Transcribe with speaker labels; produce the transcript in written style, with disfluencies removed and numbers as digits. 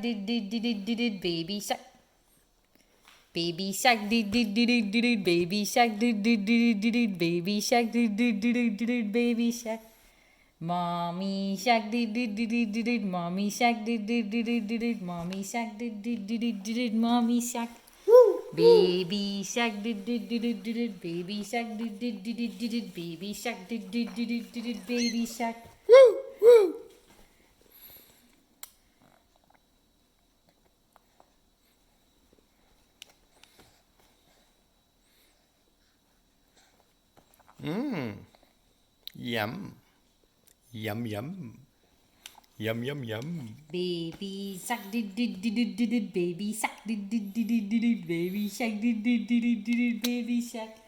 Speaker 1: did did did did did did baby shark. Baby shark did did did did did did baby shark did did did did did baby shark did did did did did baby shark. Mommy shark did did did did did did mommy shark did did did did did did mommy shark did did did did did did mommy shark. Baby shark did did did did did did baby shark did did did did did did baby shark did did did did did did baby shark.
Speaker 2: Yum. Yum, yum. Yum, yum, yum.
Speaker 1: Baby shark did did did did did did baby shark did did did did did did baby shark did did did did did did baby shark.